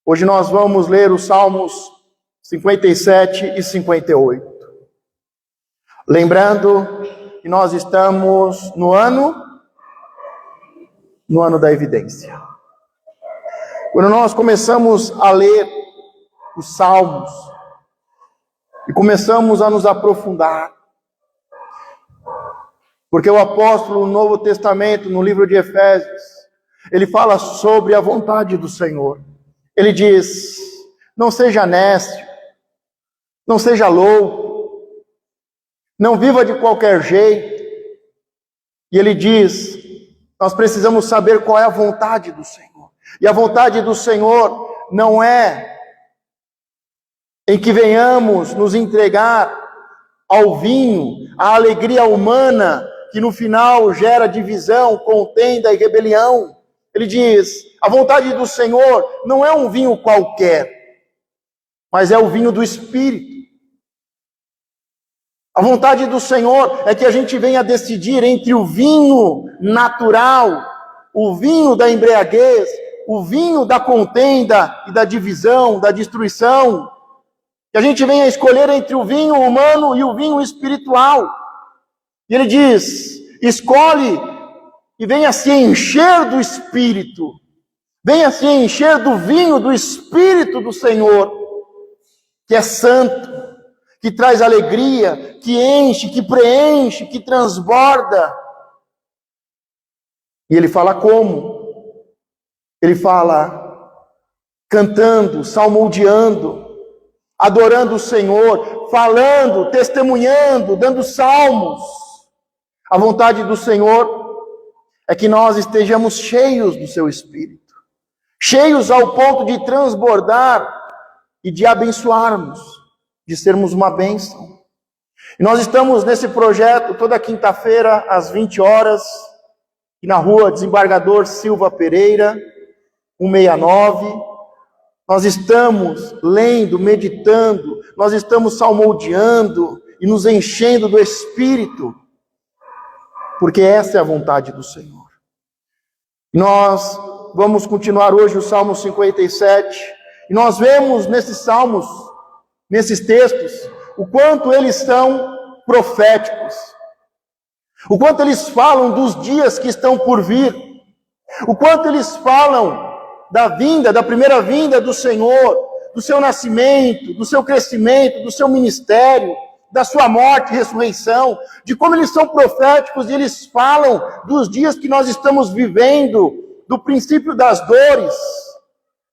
Hoje nós vamos ler os Salmos 57 e 58. Lembrando que nós estamos no ano da evidência. Quando nós começamos a ler os Salmos e começamos a nos aprofundar, porque o apóstolo no Novo Testamento, no livro de Efésios, ele fala sobre a vontade do Senhor. Ele diz: não seja nécio, não seja louco, não viva de qualquer jeito. E ele diz: nós precisamos saber qual é a vontade do Senhor. E a vontade do Senhor não é em que venhamos nos entregar ao vinho, à alegria humana, que no final gera divisão, contenda e rebelião. Ele diz: a vontade do Senhor não é um vinho qualquer, mas é o vinho do Espírito. A vontade do Senhor é que a gente venha decidir entre o vinho natural, o vinho da embriaguez, o vinho da contenda e da divisão, da destruição. Que a gente venha escolher entre o vinho humano e o vinho espiritual. E ele diz: escolhe e venha se encher do Espírito. Venha se encher do vinho do Espírito do Senhor, que é santo, que traz alegria, que enche, que preenche, que transborda. E ele fala como? Ele fala cantando, salmodiando, adorando o Senhor, falando, testemunhando, dando salmos. A vontade do Senhor é que nós estejamos cheios do seu Espírito, cheios ao ponto de transbordar e de abençoarmos, de sermos uma bênção. E nós estamos nesse projeto toda quinta-feira, às 20 horas, na rua Desembargador Silva Pereira, 169. Nós estamos lendo, meditando, nós estamos salmodiando e nos enchendo do Espírito, porque essa é a vontade do Senhor. Nós vamos continuar hoje o Salmo 57, e nós vemos nesses salmos, nesses textos, o quanto eles são proféticos, o quanto eles falam dos dias que estão por vir, o quanto eles falam da vinda, da primeira vinda do Senhor, do seu nascimento, do seu crescimento, do seu ministério, da sua morte e ressurreição, de como eles são proféticos e eles falam dos dias que nós estamos vivendo, do princípio das dores,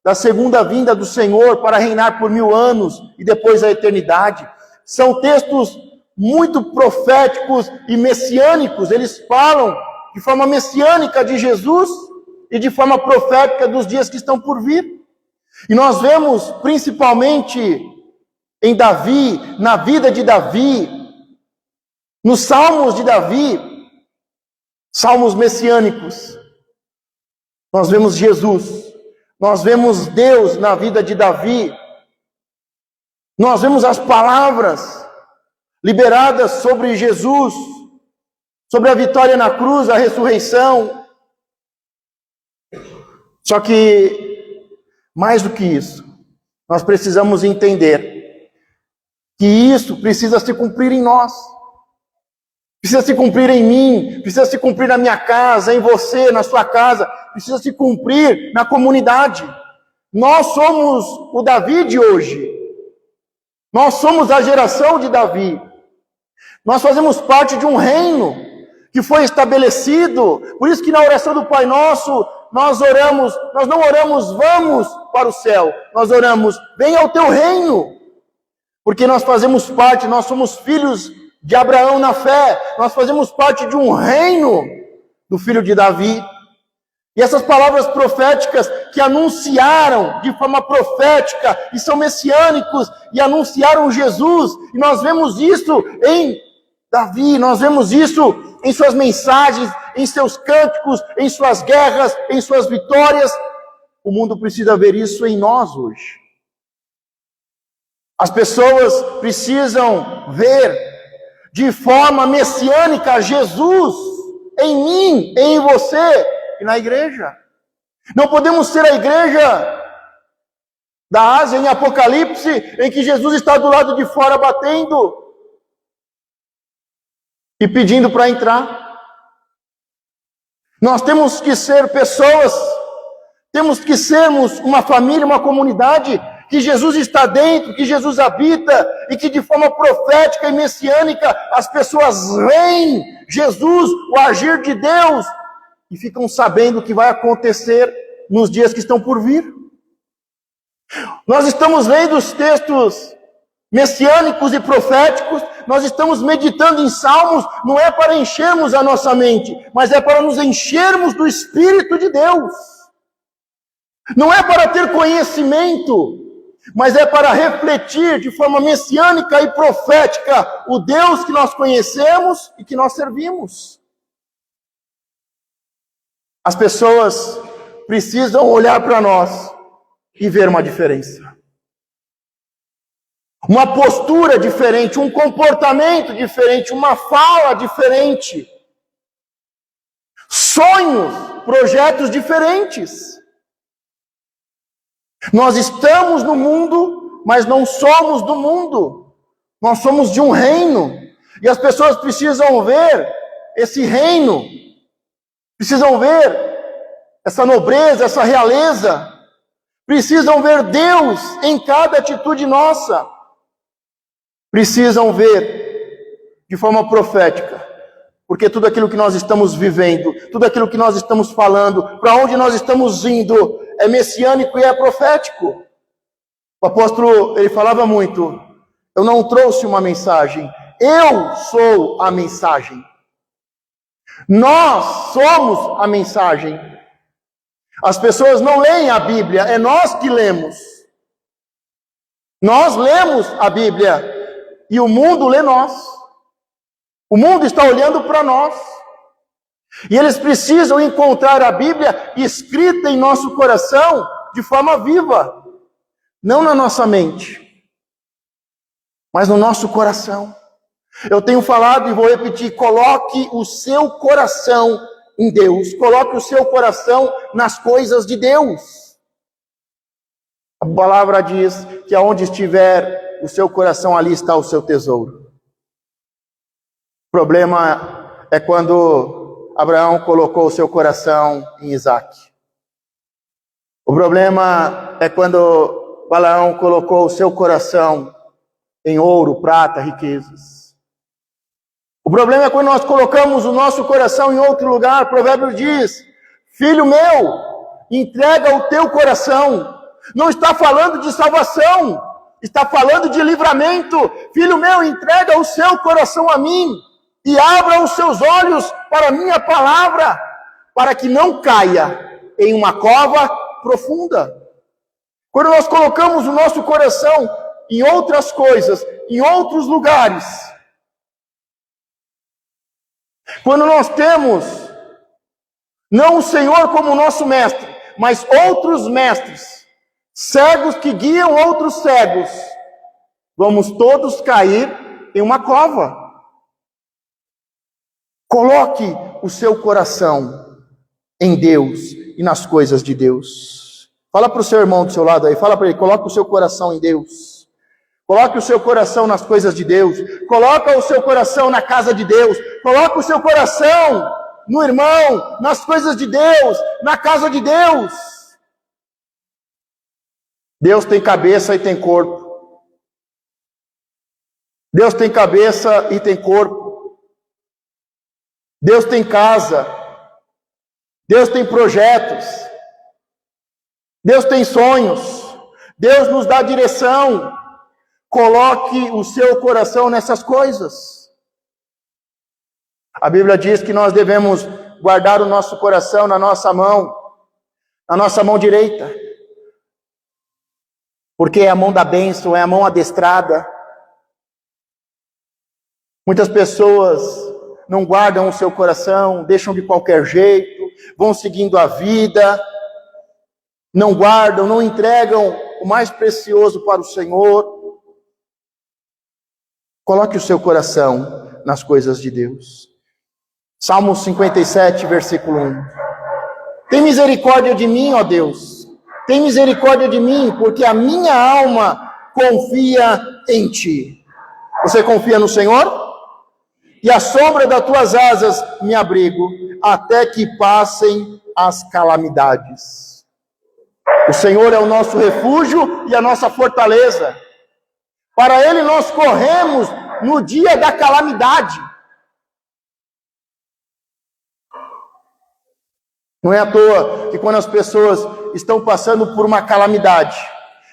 da segunda vinda do Senhor para reinar por 1000 anos e depois a eternidade. São textos muito proféticos e messiânicos. Eles falam de forma messiânica de Jesus e de forma profética dos dias que estão por vir. E nós vemos principalmente em Davi, na vida de Davi, nos salmos de Davi, salmos messiânicos. Nós vemos Jesus, nós vemos Deus na vida de Davi, nós vemos as palavras liberadas sobre Jesus, sobre a vitória na cruz, a ressurreição. Só que, mais do que isso, nós precisamos entender que isso precisa se cumprir em nós, precisa se cumprir em mim, precisa se cumprir na minha casa, em você, na sua casa, precisa se cumprir na comunidade. Nós somos o Davi de hoje, nós somos a geração de Davi, nós fazemos parte de um reino que foi estabelecido. Por isso que na oração do Pai Nosso, nós não oramos vamos para o céu, nós oramos venha ao teu reino, porque nós fazemos parte, nós somos filhos de Abraão na fé, nós fazemos parte de um reino do filho de Davi. E essas palavras proféticas que anunciaram de forma profética e são messiânicos e anunciaram Jesus, e nós vemos isso em Davi, nós vemos isso em suas mensagens, em seus cânticos, em suas guerras, em suas vitórias. O mundo precisa ver isso em nós hoje. As pessoas precisam ver de forma messiânica Jesus em mim, em você e na igreja. Não podemos ser a igreja da Ásia em Apocalipse, em que Jesus está do lado de fora batendo e pedindo para entrar. Nós temos que ser pessoas, temos que sermos uma família, uma comunidade, que Jesus está dentro, que Jesus habita, e que de forma profética e messiânica as pessoas veem Jesus, o agir de Deus, e ficam sabendo o que vai acontecer nos dias que estão por vir. Nós estamos lendo os textos messiânicos e proféticos, nós estamos meditando em salmos, não é para enchermos a nossa mente, mas é para nos enchermos do Espírito de Deus. Não é para ter conhecimento, mas é para refletir de forma messiânica e profética o Deus que nós conhecemos e que nós servimos. As pessoas precisam olhar para nós e ver uma diferença. Uma postura diferente, um comportamento diferente, uma fala diferente. Sonhos, projetos diferentes. Nós estamos no mundo, mas não somos do mundo. Nós somos de um reino. E as pessoas precisam ver esse reino. Precisam ver essa nobreza, essa realeza. Precisam ver Deus em cada atitude nossa. Precisam ver de forma profética. Porque tudo aquilo que nós estamos vivendo, tudo aquilo que nós estamos falando, para onde nós estamos indo, é messiânico e é profético. O apóstolo, ele falava muito, eu não trouxe uma mensagem, eu sou a mensagem. Nós somos a mensagem. As pessoas não leem a Bíblia, é nós que lemos. Nós lemos a Bíblia e o mundo lê nós. O mundo está olhando para nós. E eles precisam encontrar a Bíblia escrita em nosso coração de forma viva. Não na nossa mente, mas no nosso coração. Eu tenho falado e vou repetir, coloque o seu coração em Deus. Coloque o seu coração nas coisas de Deus. A palavra diz que aonde estiver o seu coração, ali está o seu tesouro. O problema é quando Abraão colocou o seu coração em Isaac. O problema é quando Balaão colocou o seu coração em ouro, prata, riquezas. O problema é quando nós colocamos o nosso coração em outro lugar. O provérbio diz, filho meu, entrega o teu coração. Não está falando de salvação, está falando de livramento. Filho meu, entrega o seu coração a mim e abra os seus olhos para a minha palavra, para que não caia em uma cova profunda. Quando nós colocamos o nosso coração em outras coisas, em outros lugares, quando nós temos não o Senhor como nosso mestre, mas outros mestres, cegos que guiam outros cegos, vamos todos cair em uma cova. Coloque o seu coração em Deus e nas coisas de Deus. Fala para o seu irmão do seu lado aí, fala para ele, coloque o seu coração em Deus. Coloque o seu coração nas coisas de Deus. Coloque o seu coração na casa de Deus. Coloque o seu coração no irmão, nas coisas de Deus, na casa de Deus. Deus tem cabeça e tem corpo. Deus tem cabeça e tem corpo. Deus tem casa. Deus tem projetos. Deus tem sonhos. Deus nos dá direção. Coloque o seu coração nessas coisas. A Bíblia diz que nós devemos guardar o nosso coração na nossa mão direita. Porque é a mão da bênção, é a mão adestrada. Muitas pessoas não guardam o seu coração, deixam de qualquer jeito, vão seguindo a vida, não guardam, não entregam o mais precioso para o Senhor. Coloque o seu coração nas coisas de Deus. Salmo 57, versículo 1. Tem misericórdia de mim, ó Deus, tem misericórdia de mim, porque a minha alma confia em ti. Você confia no Senhor? E à sombra das tuas asas me abrigo, até que passem as calamidades. O Senhor é o nosso refúgio e a nossa fortaleza. Para Ele nós corremos no dia da calamidade. Não é à toa que quando as pessoas estão passando por uma calamidade,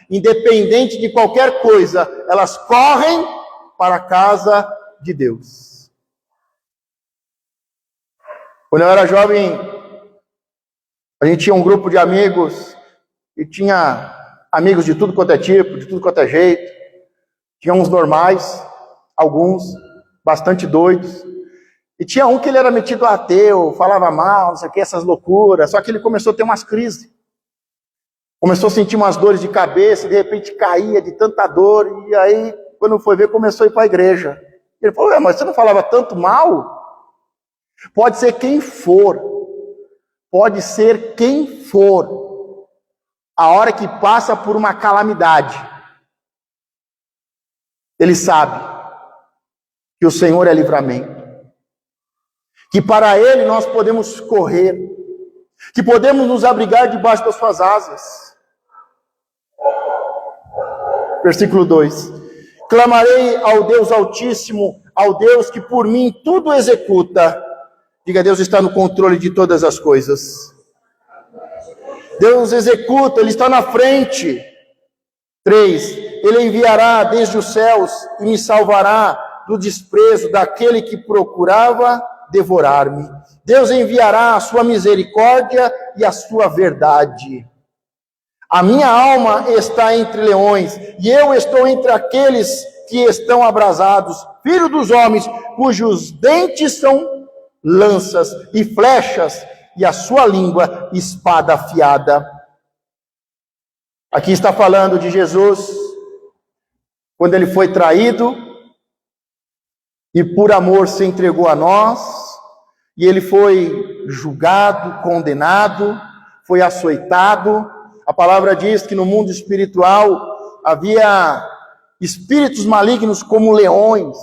independente de qualquer coisa, elas correm para a casa de Deus. Quando eu era jovem, a gente tinha um grupo de amigos, e tinha amigos de tudo quanto é tipo, de tudo quanto é jeito. Tinha uns normais, alguns bastante doidos. E tinha um que ele era metido a ateu, falava mal, não sei o que, essas loucuras. Só que ele começou a ter umas crises. Começou a sentir umas dores de cabeça, de repente caía de tanta dor. E aí, quando foi ver, começou a ir para a igreja. Ele falou, mas você não falava tanto mal? Pode ser quem for. Pode ser quem for. A hora que passa por uma calamidade, ele sabe que o Senhor é livramento. Que para Ele nós podemos correr, que podemos nos abrigar debaixo das suas asas. Versículo 2: clamarei ao Deus Altíssimo, ao Deus que por mim tudo executa. Diga, Deus está no controle de todas as coisas. Deus executa, Ele está na frente. 3: Ele enviará desde os céus e me salvará do desprezo daquele que procurava devorar-me. Deus enviará a sua misericórdia e a sua verdade. A minha alma está entre leões, e eu estou entre aqueles que estão abrasados, filho dos homens, cujos dentes são lanças e flechas, e a sua língua espada afiada. Aqui está falando de Jesus, quando ele foi traído, e por amor se entregou a nós, e ele foi julgado, condenado, foi açoitado. A palavra diz que no mundo espiritual havia espíritos malignos como leões,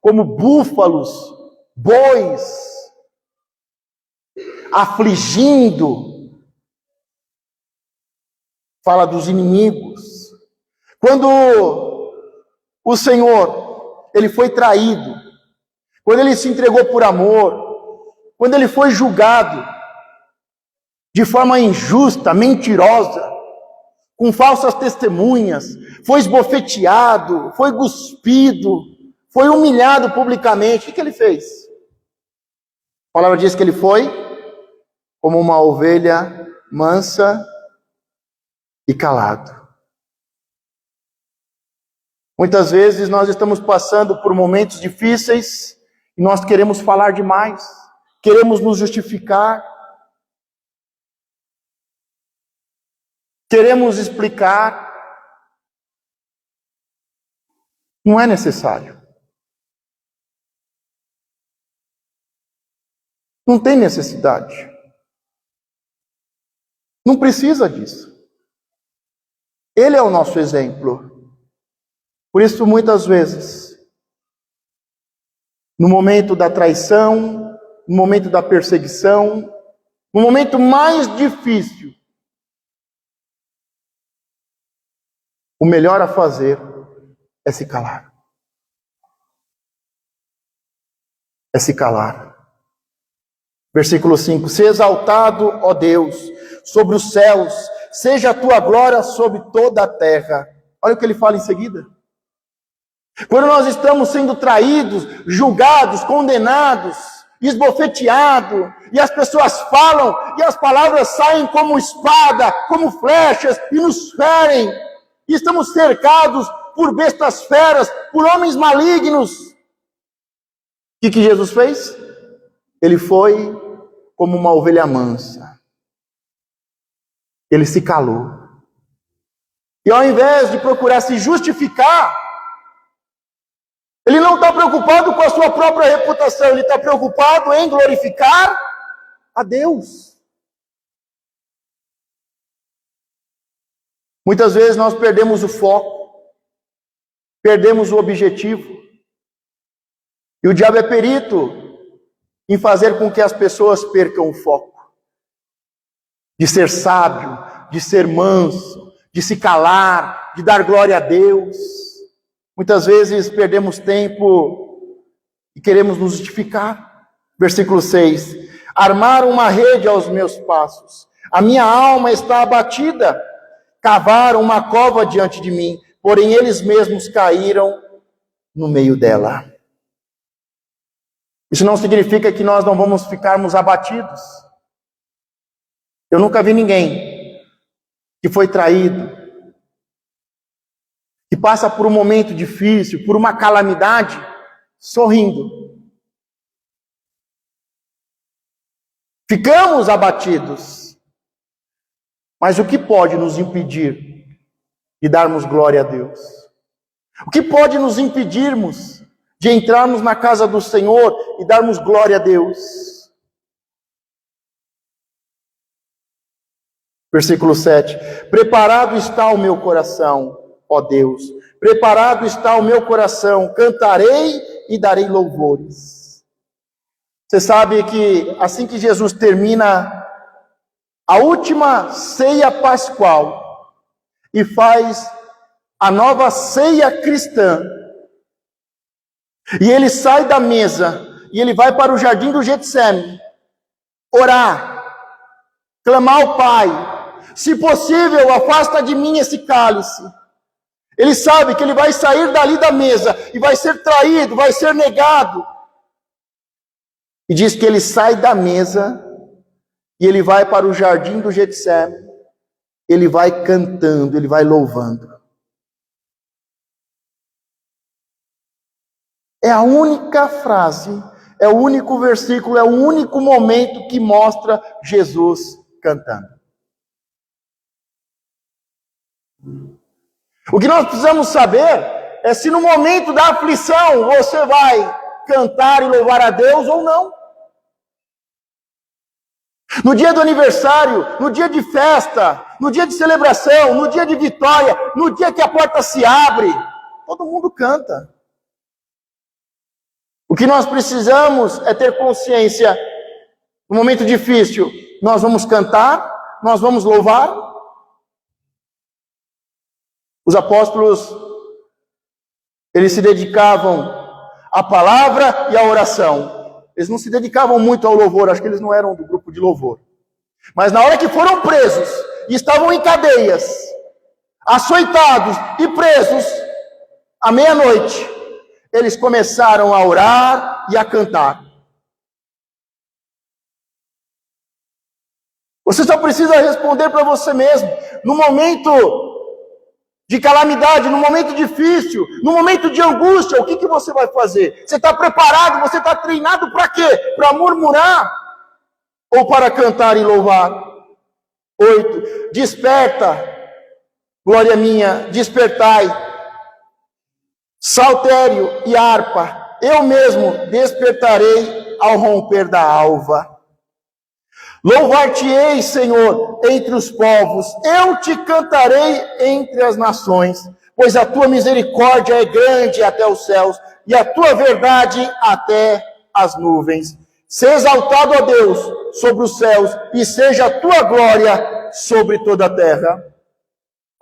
como búfalos, bois, afligindo. Fala dos inimigos. Quando o Senhor, ele foi traído, quando ele se entregou por amor, quando ele foi julgado de forma injusta, mentirosa, com falsas testemunhas, foi esbofeteado, foi cuspido, foi humilhado publicamente, o que ele fez? A palavra diz que ele foi como uma ovelha mansa e calado. Muitas vezes nós estamos passando por momentos difíceis e nós queremos falar demais, queremos nos justificar, queremos explicar. Não é necessário. Não tem necessidade. Não precisa disso. Ele é o nosso exemplo. Por isso, muitas vezes, no momento da traição, no momento da perseguição, no momento mais difícil, o melhor a fazer é se calar. É se calar. Versículo 5: seja exaltado, ó Deus, sobre os céus, seja a tua glória sobre toda a terra. Olha o que ele fala em seguida. Quando nós estamos sendo traídos, julgados, condenados, esbofeteados, e as pessoas falam, e as palavras saem como espada, como flechas, e nos ferem, e estamos cercados por bestas feras, por homens malignos. O que Jesus fez? Ele foi como uma ovelha mansa. Ele se calou. E ao invés de procurar se justificar, ele não está preocupado com a sua própria reputação, ele está preocupado em glorificar a Deus. Muitas vezes nós perdemos o foco, perdemos o objetivo. E o diabo é perito em fazer com que as pessoas percam o foco. De ser sábio, de ser manso, de se calar, de dar glória a Deus. Muitas vezes perdemos tempo e queremos nos justificar. Versículo 6. Armaram uma rede aos meus passos. A minha alma está abatida. Cavaram uma cova diante de mim, porém eles mesmos caíram no meio dela. Isso não significa que nós não vamos ficarmos abatidos. Eu nunca vi ninguém que foi traído, que passa por um momento difícil, por uma calamidade, sorrindo. Ficamos abatidos. Mas o que pode nos impedir de darmos glória a Deus? O que pode nos impedirmos de entrarmos na casa do Senhor e darmos glória a Deus? Versículo 7. Preparado está o meu coração, ó Deus. Preparado está o meu coração. Cantarei e darei louvores. Você sabe que assim que Jesus termina a última ceia pascual e faz a nova ceia cristã, e ele sai da mesa e ele vai para o jardim do Getsêmani orar, clamar ao Pai: se possível, afasta de mim esse cálice. Ele sabe que ele vai sair dali da mesa e vai ser traído, vai ser negado. E diz que ele sai da mesa e ele vai para o jardim do Getsêmani, ele vai cantando, ele vai louvando. É a única frase, é o único versículo, é o único momento que mostra Jesus cantando. O que nós precisamos saber é se no momento da aflição você vai cantar e louvar a Deus ou não. No dia do aniversário, no dia de festa, no dia de celebração, no dia de vitória, no dia que a porta se abre, todo mundo canta. O que nós precisamos é ter consciência, no momento difícil, nós vamos cantar, nós vamos louvar. Os apóstolos, eles se dedicavam à palavra e à oração. Eles não se dedicavam muito ao louvor, acho que eles não eram do grupo de louvor. Mas na hora que foram presos, e estavam em cadeias, açoitados e presos, à meia-noite, eles começaram a orar e a cantar. Você só precisa responder para você mesmo. No momento de calamidade, no momento difícil, no momento de angústia, o que você vai fazer? Você está preparado, você está treinado para quê? Para murmurar ou para cantar e louvar? 8. Desperta, glória minha, despertai, saltério e harpa, eu mesmo despertarei ao romper da alva. Louvar-te-ei, Senhor, entre os povos, eu te cantarei entre as nações, pois a tua misericórdia é grande até os céus, e a tua verdade até as nuvens. Seja exaltado, ó Deus, sobre os céus, e seja a tua glória sobre toda a terra.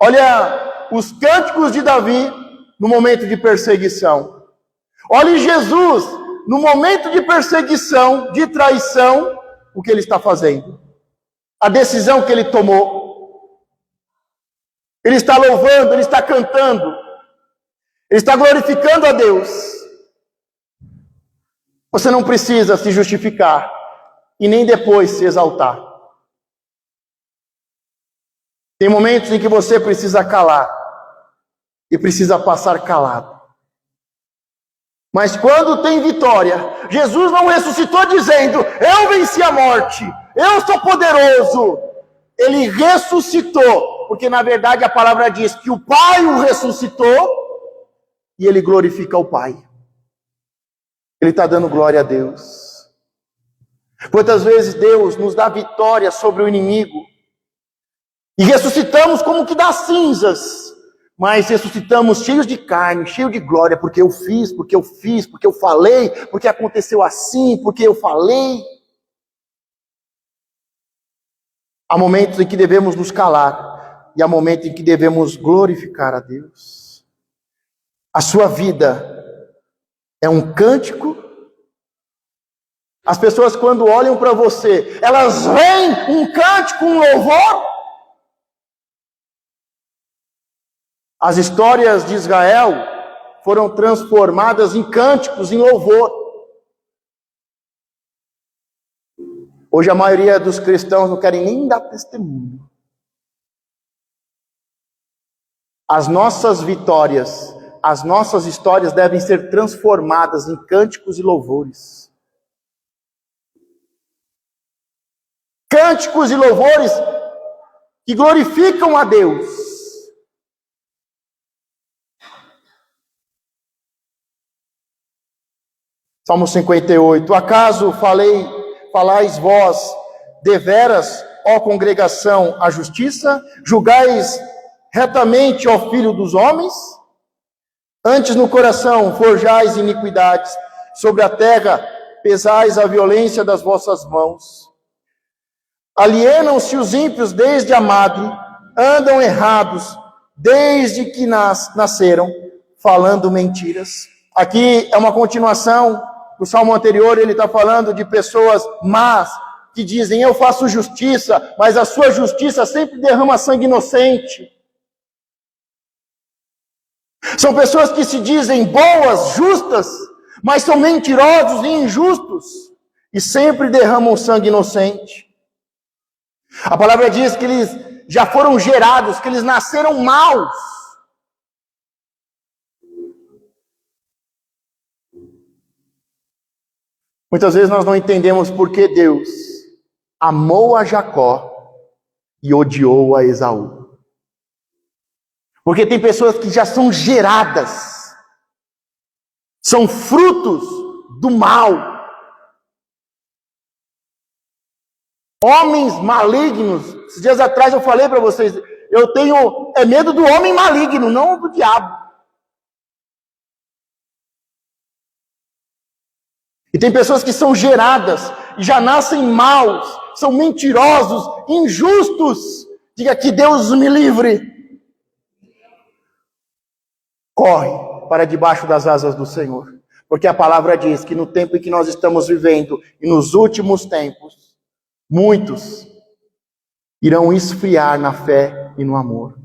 Olha os cânticos de Davi no momento de perseguição. Olhe Jesus no momento de perseguição, de traição, o que ele está fazendo, a decisão que ele tomou. Ele está louvando, ele está cantando, ele está glorificando a Deus. Você não precisa se justificar e nem depois se exaltar. Tem momentos em que você precisa calar e precisa passar calado. Mas quando tem vitória, Jesus não ressuscitou dizendo: eu venci a morte, eu sou poderoso. Ele ressuscitou, porque na verdade a palavra diz que o Pai o ressuscitou e ele glorifica o Pai. Ele está dando glória a Deus. Quantas vezes Deus nos dá vitória sobre o inimigo E ressuscitamos como que das cinzas, mas ressuscitamos cheios de carne, cheios de glória, porque eu fiz, porque eu falei, porque aconteceu assim, porque eu falei. Há momentos em que devemos nos calar, e há momentos em que devemos glorificar a Deus. A sua vida é um cântico. As pessoas, quando olham para você, elas veem um cântico, um louvor. As histórias de Israel foram transformadas em cânticos, em louvor. Hoje a maioria dos cristãos não querem nem dar testemunho. As nossas vitórias, as nossas histórias devem ser transformadas em cânticos e louvores. Cânticos e louvores que glorificam a Deus. Salmo 58. Acaso falais vós deveras, ó congregação, a justiça? Julgais retamente, ó filho dos homens? Antes no coração forjais iniquidades, sobre a terra pesais a violência das vossas mãos. Alienam-se os ímpios desde a madre, andam errados desde que nasceram, falando mentiras. Aqui é uma continuação do salmo anterior, ele está falando de pessoas más, que dizem, eu faço justiça, mas a sua justiça sempre derrama sangue inocente. São pessoas que se dizem boas, justas, mas são mentirosos e injustos, e sempre derramam sangue inocente. A palavra diz que eles já foram gerados, que eles nasceram maus. Muitas vezes nós não entendemos por que Deus amou a Jacó e odiou a Esaú. Porque tem pessoas que já são geradas, são frutos do mal. Homens malignos. Esses dias atrás eu falei para vocês, eu tenho medo do homem maligno, não do diabo. E tem pessoas que são geradas e já nascem maus, são mentirosos, injustos. Diga que Deus me livre. Corre para debaixo das asas do Senhor. Porque a palavra diz que no tempo em que nós estamos vivendo e nos últimos tempos, muitos irão esfriar na fé e no amor.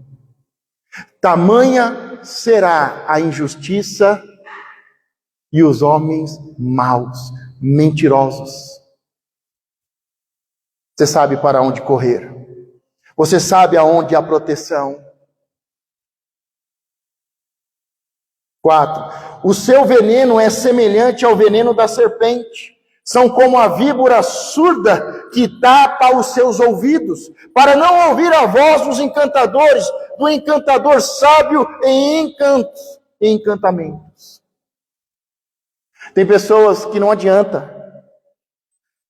Tamanha será a injustiça e os homens maus, mentirosos. Você sabe para onde correr. Você sabe aonde há proteção. 4. O seu veneno é semelhante ao veneno da serpente. São como a víbora surda que tapa os seus ouvidos, para não ouvir a voz dos encantadores, do encantador sábio em encantamentos. Tem pessoas que não adianta.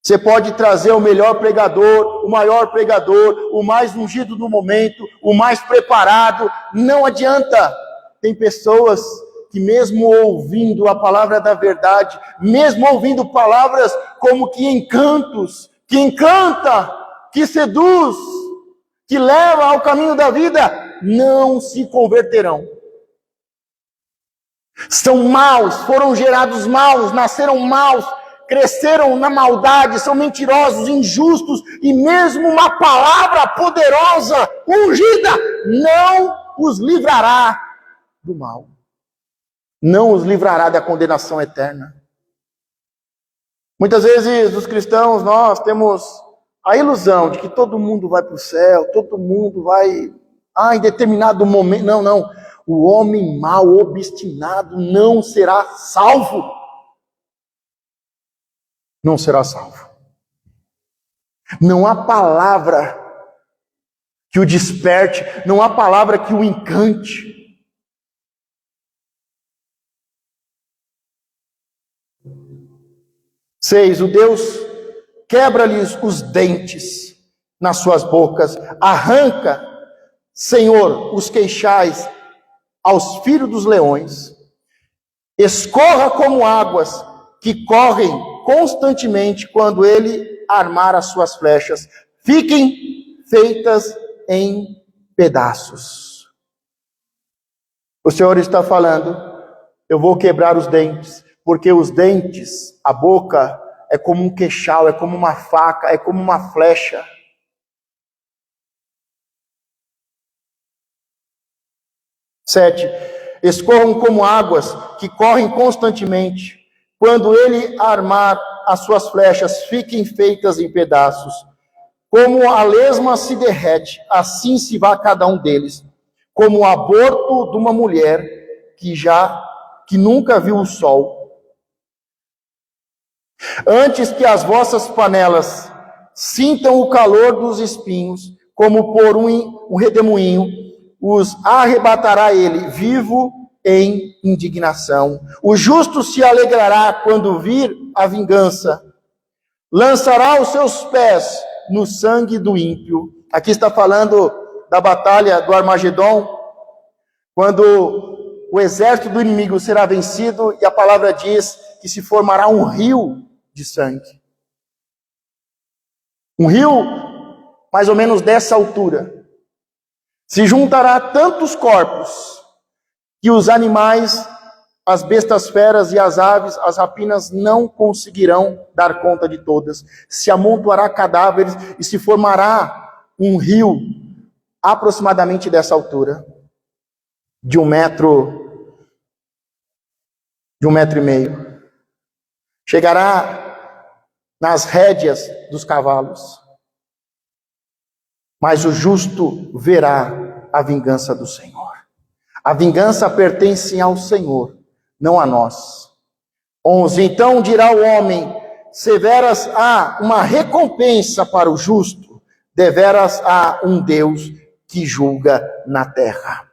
Você pode trazer o melhor pregador, o maior pregador, o mais ungido do momento, o mais preparado, não adianta. Tem pessoas que mesmo ouvindo a palavra da verdade, mesmo ouvindo palavras como que encantos, que encanta, que seduz, que leva ao caminho da vida, não se converterão. São maus, foram gerados maus, nasceram maus, cresceram na maldade, são mentirosos, injustos, e mesmo uma palavra poderosa, ungida, não os livrará do mal. Não os livrará da condenação eterna. Muitas vezes os cristãos, nós temos a ilusão de que todo mundo vai para o céu, todo mundo vai, em determinado momento, não. O homem mau, obstinado, não será salvo. Não será salvo. Não há palavra que o desperte, não há palavra que o encante. Seis, o Deus quebra-lhes os dentes nas suas bocas. Arranca, Senhor, os queixais aos filhos dos leões. Escorra como águas que correm constantemente quando ele armar as suas flechas. Fiquem feitas em pedaços. O Senhor está falando, eu vou quebrar os dentes, porque os dentes, a boca, é como um queixal, é como uma faca, é como uma flecha. Sete, escorram como águas que correm constantemente. Quando ele armar as suas flechas, fiquem feitas em pedaços. Como a lesma se derrete, assim se vá cada um deles. Como o aborto de uma mulher que nunca viu o sol. Antes que as vossas panelas sintam o calor dos espinhos, como por um redemoinho, os arrebatará ele, vivo em indignação. O justo se alegrará quando vir a vingança. Lançará os seus pés no sangue do ímpio. Aqui está falando da batalha do Armagedon, quando o exército do inimigo será vencido, e a palavra diz que se formará um rio de sangue. Um rio mais ou menos dessa altura. Se juntará tantos corpos que os animais, as bestas feras e as aves, as rapinas não conseguirão dar conta de todas. Se amontoará cadáveres e se formará um rio aproximadamente dessa altura, de 1 metro, de 1,5 metro. Chegará nas rédeas dos cavalos. Mas o justo verá a vingança do Senhor. A vingança pertence ao Senhor, não a nós. 11. Então dirá o homem, severas há uma recompensa para o justo, deveras há um Deus que julga na terra.